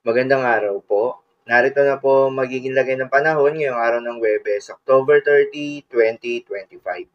Magandang araw po. Narito na po magiging lagay ng panahon ngayong araw ng Huwebes, October 30, 2025.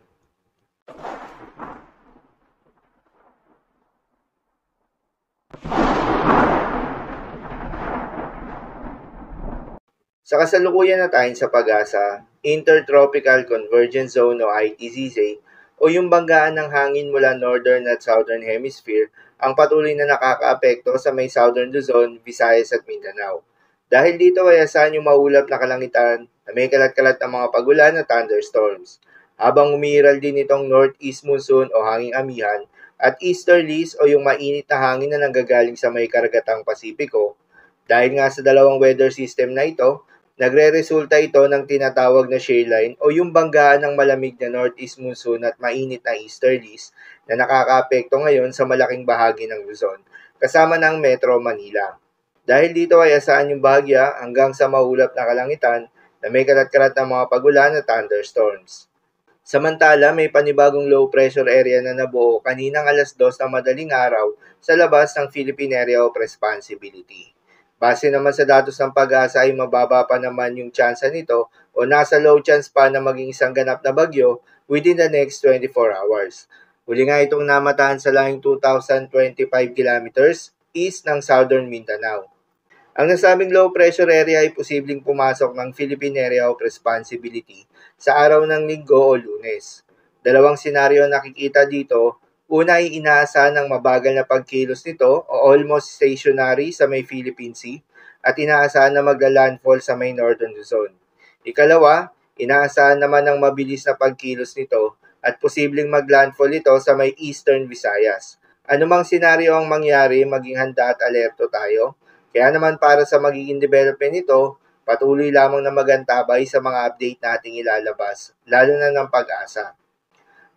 Sa kasalukuyan na tayo sa pag-asa, Intertropical Convergence Zone o ITCZ o yung banggaan ng hangin mula Northern at Southern Hemisphere ang patuloy na nakakaapekto sa may Southern Luzon, Visayas at Mindanao. Dahil dito ay asahan yung maulap na kalangitan na may kalat-kalat ng mga pagulan at thunderstorms. Habang umiiral din itong northeast monsoon o hanging amihan at easterlies o yung mainit na hangin na nanggagaling sa may karagatang Pasipiko. Dahil nga sa dalawang weather system na ito, nagre-resulta ito ng tinatawag na shear line o yung banggaan ng malamig na northeast monsoon at mainit na easterlies na nakakaapekto ngayon sa malaking bahagi ng Luzon, kasama ng Metro Manila. Dahil dito ay asahan yung bahagya hanggang sa maulap na kalangitan na may kalat-kalat ng mga pagulan at thunderstorms. Samantala, may panibagong low pressure area na nabuo kaninang alas 2 ng madaling araw sa labas ng Philippine Area of Responsibility. Base naman sa datos ng pag-asa ay mababa pa naman yung tsansa nito o nasa low chance pa na maging isang ganap na bagyo within the next 24 hours. Huli nga itong namataan sa lahing 2,025 kilometers east ng Southern Mindanao. Ang nasabing low pressure area ay posibleng pumasok ng Philippine Area of Responsibility sa araw ng Linggo o Lunes. Dalawang senaryo ang nakikita dito. Una ay inaasahan ng mabagal na pagkilos nito o almost stationary sa may Philippine Sea at inaasahan na magla-landfall sa may Northern Luzon. Ikalawa, inaasahan naman ng mabilis na pagkilos nito at posibleng mag-landfall ito sa may Eastern Visayas. Anumang senaryo ang mangyari, maging handa at alerto tayo. Kaya naman para sa magiging development nito, patuloy lamang na magantabay sa mga update nating ilalabas, lalo na ng pag-asa.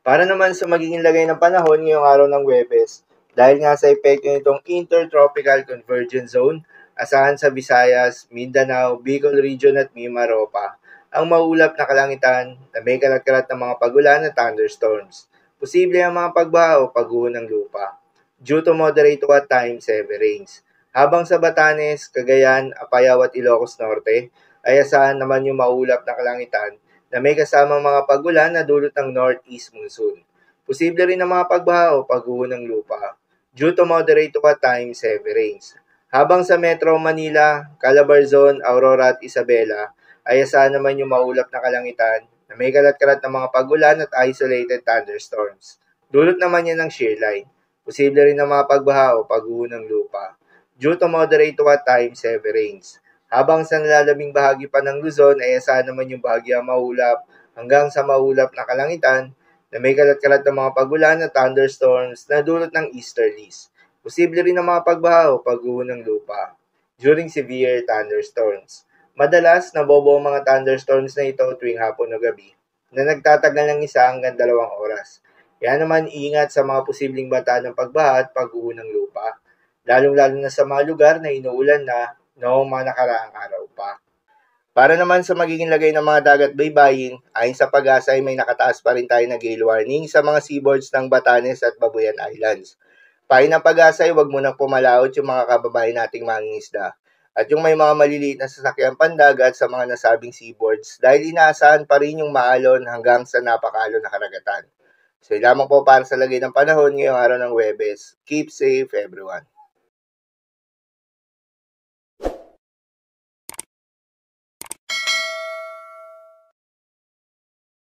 Para naman sa magiging lagay ng panahon ngayong araw ng Huwebes, dahil nga sa epekto nitong Intertropical Convergence Zone, asahan sa Visayas, Mindanao, Bicol Region at Mimaropa, ang maulap na kalangitan na may kalat-kalat ng mga pagulan at thunderstorms. Posible ang mga pagbaha o pagguho ng lupa, due to moderate to at times heavy rains. Habang sa Batanes, Cagayan, Apayao at Ilocos Norte, ay asahan naman yung maulap na kalangitan na may kasamang mga pagulan na dulot ng northeast monsoon. Posible rin ang mga pagbaha o pagguho ng lupa, due to moderate to at times heavy rains. Habang sa Metro Manila, Calabarzon, Aurora at Isabela, ay asahan naman yung maulap na kalangitan na may kalat-kalat ng mga pagulan at isolated thunderstorms. Dulot naman yan ng shear line. Posible rin ang mga pagbaha o pagguho ng lupa, due to moderate to at times heavy rains. Habang sa nalalabing bahagi pa ng Luzon ay asahan naman yung bahagya maulap hanggang sa maulap na kalangitan na may kalat-kalat ng mga pagulan at thunderstorms na dulot ng easterlies. Posible rin ang mga pagbaha o pagguho ng lupa during severe thunderstorms. Madalas, nabobo ang mga thunderstorms na ito tuwing hapon o gabi na nagtatagal ng 1 hanggang 2 oras. Kaya naman ingat sa mga posibleng banta ng pagbaha at pagguho ng lupa, lalong-lalo na sa mga lugar na inuulan na noong mga nakaraang araw pa. Para naman sa magiging lagay ng mga dagat baybayin, ayon sa pag-asa ay may nakataas pa rin tayo na gale warning sa mga seaboards ng Batanes at Babuyan Islands. Payo ng pag-asa ay huwag munang pumalaot yung mga kababayan nating mangingisda at yung may mga maliliit na sasakyan pandagat sa mga nasabing seaboards dahil inaasahan pa rin yung maalon hanggang sa napakalon na karagatan. So, lamang po para sa lagay ng panahon ngayong araw ng Huwebes. Keep safe everyone.